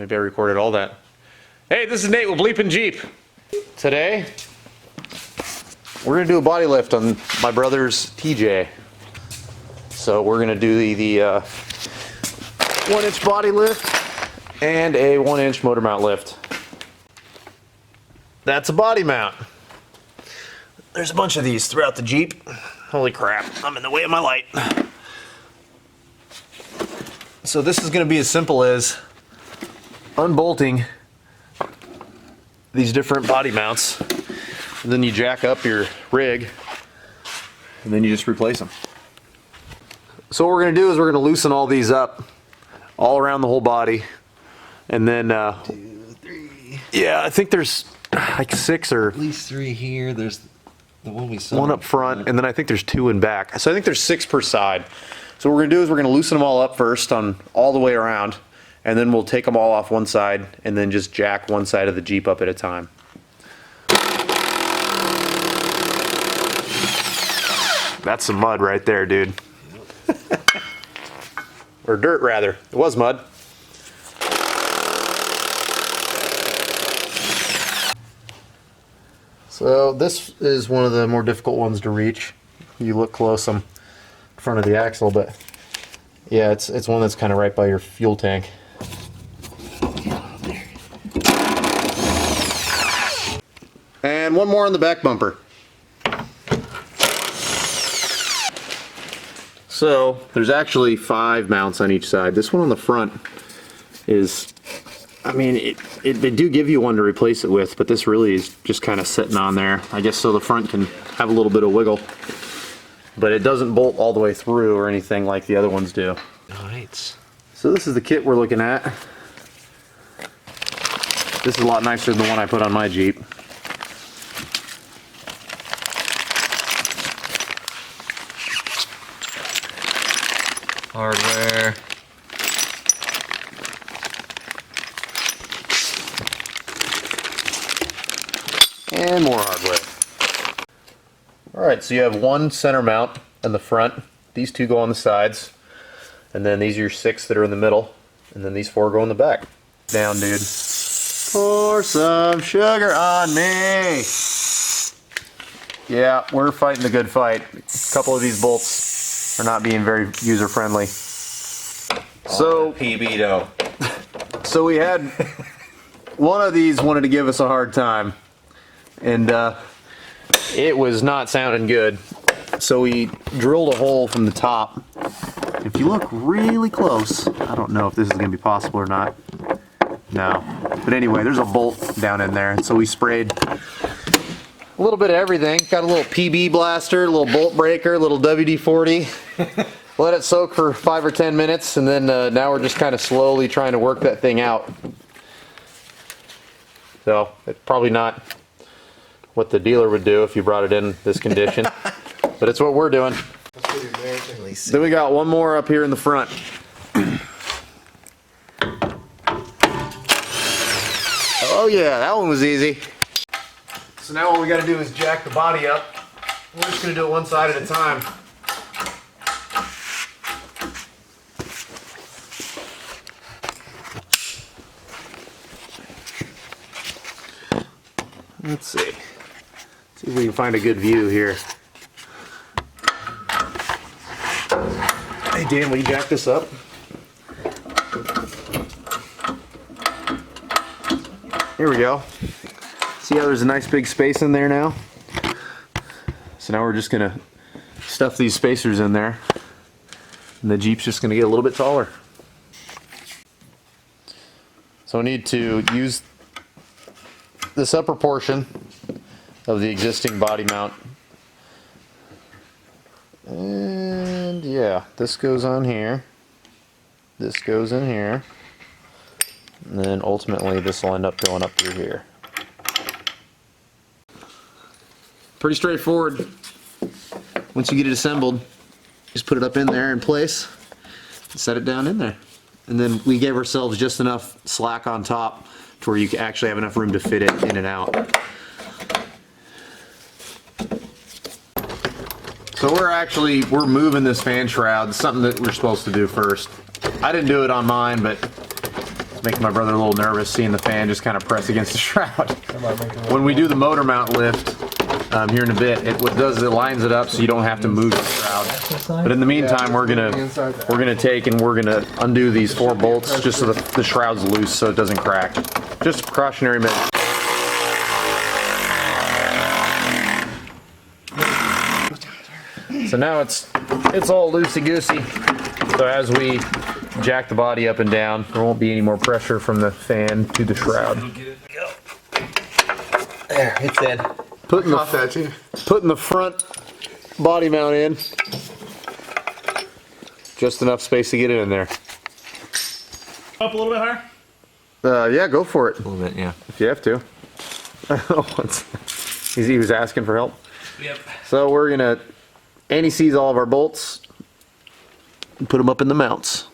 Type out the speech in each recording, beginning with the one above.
maybe I recorded all that. Hey, this is Nate with BleepinJeep. Today, we're gonna do a body lift on my brother's TJ. So we're gonna do the 1-inch body lift and a 1-inch motor mount lift. That's a body mount. There's a bunch of these throughout the Jeep. Holy crap, I'm in the way of my light. So this is gonna be as simple as unbolting these different body mounts, and then you jack up your rig, and then you just replace them. So what we're gonna do is we're gonna loosen all these up, all around the whole body, and then 2, 3. Yeah, I think there's like 6 or at least 3 here. There's the one we saw. One up front, and then I think there's 2 in back. So I think there's 6 per side. So what we're gonna do is we're gonna loosen them all up first on all the way around, and then we'll take them all off one side and then just jack one side of the Jeep up at a time. That's some mud right there, dude. Or dirt, rather. It was mud. So this is one of the more difficult ones to reach. You look close, I'm in front of the axle, but yeah, it's one that's kind of right by your fuel tank. And one more on the back bumper. So there's actually 5 mounts on each side. This one on the front is, I mean, they do give you one to replace it with, but this really is just kind of sitting on there, I guess, so the front can have a little bit of wiggle. But it doesn't bolt all the way through or anything like the other ones do. Nice. So this is the kit we're looking at. This is a lot nicer than the one I put on my Jeep. Hardware. And more hardware. Alright, so you have one center mount in the front. These 2 go on the sides. And then these are your 6 that are in the middle. And then these 4 go in the back. Down, dude. Pour some sugar on me. Yeah, we're fighting the good fight. A couple of these bolts are not being very user-friendly. So, PB-do. So we had one of these wanted to give us a hard time, and it was not sounding good. So we drilled a hole from the top. If you look really close, I don't know if this is going to be possible or not. No. But anyway, there's a bolt down in there, and so we sprayed a little bit of everything. Got a little PB blaster, a little bolt breaker, a little WD-40. Let it soak for 5 or 10 minutes, and then now we're just kind of slowly trying to work that thing out. So it's probably not what the dealer would do if you brought it in this condition, but it's what we're doing. Then we got one more up here in the front. Oh yeah, that one was easy. So now what we got to do is jack the body up. We're just going to do it one side at a time. Let's see. See if we can find a good view here. Hey Dan, will you jack this up? Here we go. See how there's a nice big space in there now? So now we're just gonna stuff these spacers in there, and the Jeep's just gonna get a little bit taller. So we need to use this upper portion of the existing body mount. And yeah, this goes on here. This goes in here. And then ultimately this will end up going up through here. Pretty straightforward. Once you get it assembled, just put it up in there in place and set it down in there. And then we gave ourselves just enough slack on top to where you can actually have enough room to fit it in and out. So we're moving this fan shroud, something that we're supposed to do first. I didn't do it on mine, but making my brother a little nervous seeing the fan just kind of press against the shroud. When we do the motor mount lift here in a bit, what it does is it lines it up so you don't have to move the shroud. But in the meantime, we're gonna take and we're gonna undo these 4 bolts just so the shroud's loose so it doesn't crack. Just a precautionary measure. So now it's all loosey-goosey. So as we jack the body up and down, there won't be any more pressure from the fan to the shroud. There, it's in. Putting the front body mount in. Just enough space to get it in there. Up a little bit higher? Yeah, go for it. A little bit, yeah. If you have to. He was asking for help. Yep. So we're gonna anti-seize all of our bolts and put them up in the mounts.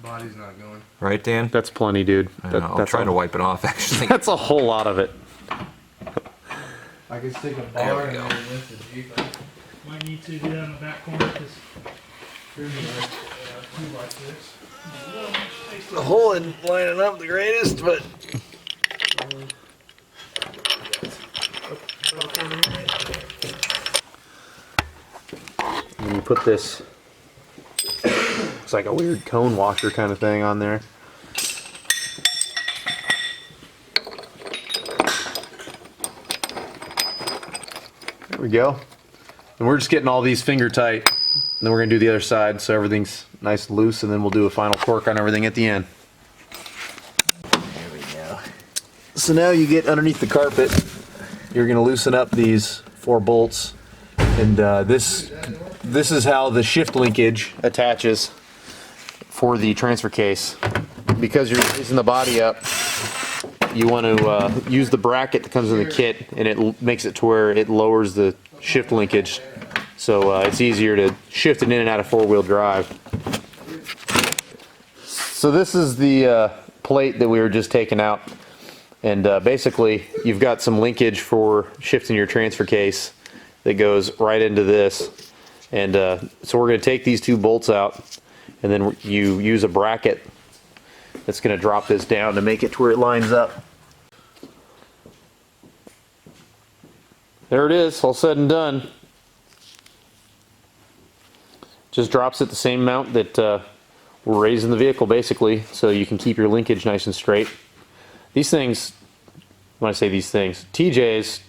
Body's not going. Right, Dan? That's plenty, dude. I'm trying to wipe it off, actually. That's a whole lot of it. I could stick a There bar we in go. there with the Jeep. Might need to do that in the back corner because there's a 2x6. The hole isn't lining up the greatest, but... And you put this, it's like a weird cone washer kind of thing on there. There we go. And we're just getting all these finger tight. And then we're gonna do the other side so everything's nice and loose, and then we'll do a final torque on everything at the end. There we go. So now you get underneath the carpet, you're gonna loosen up these 4 bolts, and this is how the shift linkage attaches for the transfer case. Because you're raising the body up, you want to use the bracket that comes in the kit, and it makes it to where it lowers the shift linkage, so it's easier to shift it in and out of 4-wheel drive. So this is the plate that we were just taking out, and basically you've got some linkage for shifting your transfer case that goes right into this, and so we're going to take these 2 bolts out, and then you use a bracket that's going to drop this down to make it to where it lines up. There it is, all said and done. Just drops at the same mount that we're raising the vehicle, basically, so you can keep your linkage nice and straight. These things, when I say these things, TJs,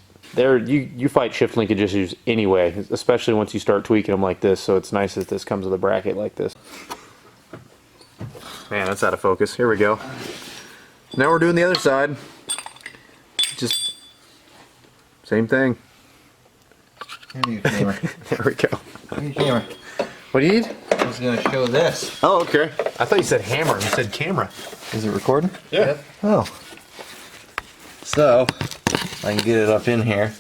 you fight shift linkage issues anyway, especially once you start tweaking them like this, so it's nice that this comes with a bracket like this. Man, that's out of focus. Here we go. Now we're doing the other side. Just same thing. Give me your camera. There we go. Give me your camera. What do you need? I was going to show this. Oh, okay. I thought you said hammer. You said camera. Is it recording? Yeah. Oh. So, I can get it up in here.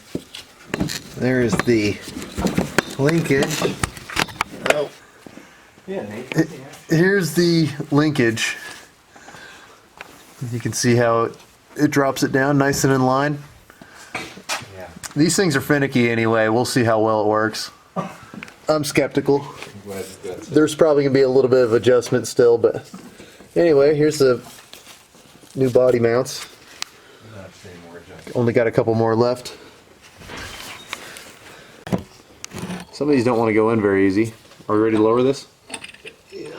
There is the linkage. Oh. Yeah, Nate. Here's the linkage. You can see how it drops it down nice and in line. Yeah. These things are finicky anyway. We'll see how well it works. I'm skeptical. There's probably going to be a little bit of adjustment still, but anyway, here's the new body mounts. Only got a couple more left. Some of these don't want to go in very easy. Are we ready to lower this? Yeah.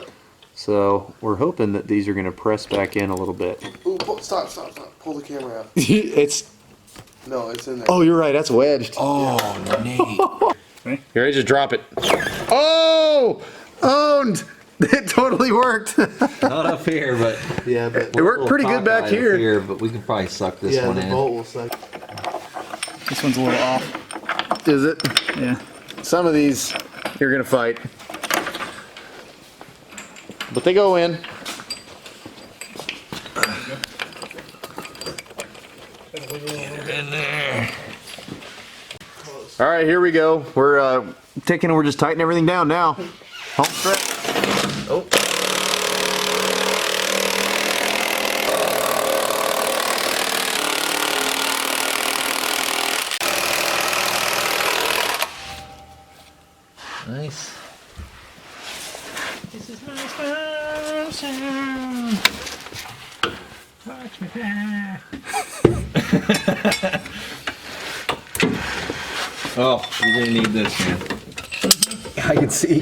So we're hoping that these are going to press back in a little bit. Ooh, stop. Pull the camera out. It's... No, it's in there. Oh, you're right. That's wedged. Oh, Nate. Here, I just drop it. Oh! Owned! It totally worked. Not up here, but Yeah, but It worked pretty good back here. But we can probably suck this yeah, one the in. bolt will suck. This one's a little off. Is it? Yeah. Some of these you're gonna fight, but they go in. In there. All right, here we go. We're taking. We're just tightening everything down now. Home stretch. Oh. Nice. This is my phone sound. Watch me fly. Oh, you're gonna need this, man. I can see.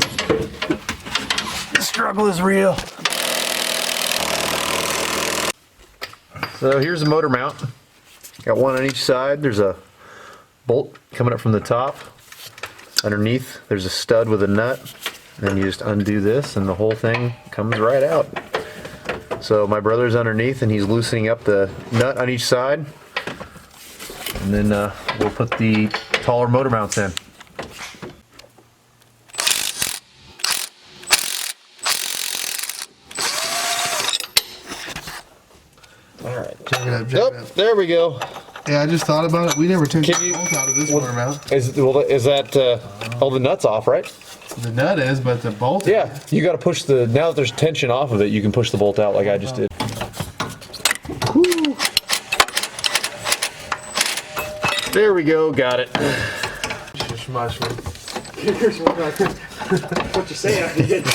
The struggle is real. So here's the motor mount. Got one on each side. There's a bolt coming up from the top. Underneath, there's a stud with a nut. And then you just undo this and the whole thing comes right out. So my brother's underneath and he's loosening up the nut on each side. And then we'll put the taller motor mounts in. Alright. Check it out, check Oh, it out. there we go. Yeah, I just thought about it. We never took Can the you- bolt out of this motor mount. Is that all the nuts off, right? The nut is, but the bolt. Yeah, you got to push the, now that there's tension off of it, you can push the bolt out like I just did. Woo. There we go, got it. Just mushroom. Here's what you say I did.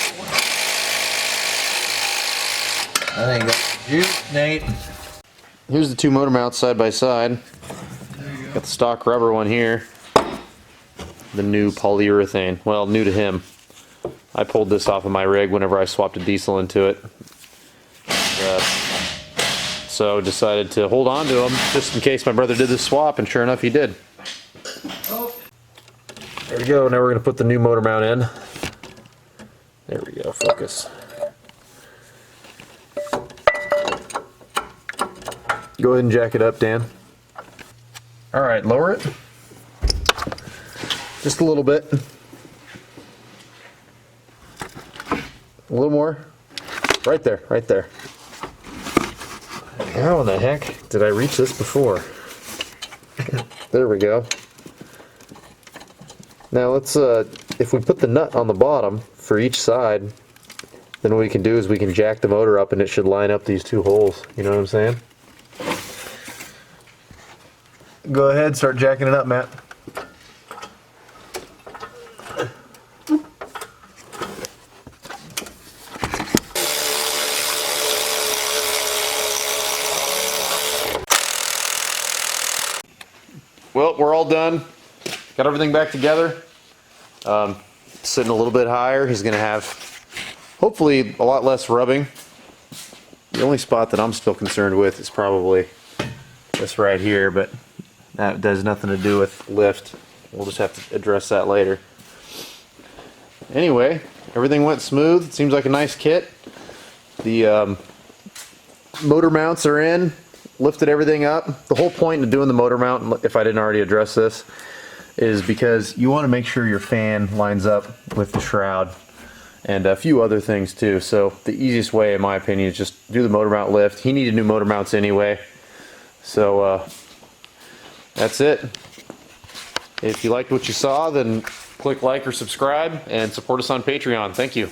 I think that's juice, Nate. Here's the two motor mounts side by side. Got the stock rubber one here. The new polyurethane. Well, new to him. I pulled this off of my rig whenever I swapped a diesel into it. And, so decided to hold on to them just in case my brother did this swap, and sure enough he did. There we go. Now we're going to put the new motor mount in. There we go. Focus. Go ahead and jack it up, Dan. All right, lower it. Just a little bit. A little more. Right there, right there. How in the heck did I reach this before? There we go. Now let's, if we put the nut on the bottom for each side, then what we can do is we can jack the motor up and it should line up these two holes. You know what I'm saying? Go ahead, start jacking it up, Matt. Well, we're all done. Got everything back together. Sitting a little bit higher. He's going to have, hopefully, a lot less rubbing. The only spot that I'm still concerned with is probably this right here, but that does nothing to do with lift. We'll just have to address that later. Anyway, everything went smooth. It seems like a nice kit. The motor mounts are in. Lifted everything up. The whole point of doing the motor mount, if I didn't already address this, is because you want to make sure your fan lines up with the shroud and a few other things too. So the easiest way, in my opinion, is just do the motor mount lift. He needed new motor mounts anyway. So that's it. If you liked what you saw, then click like or subscribe and support us on Patreon. Thank you.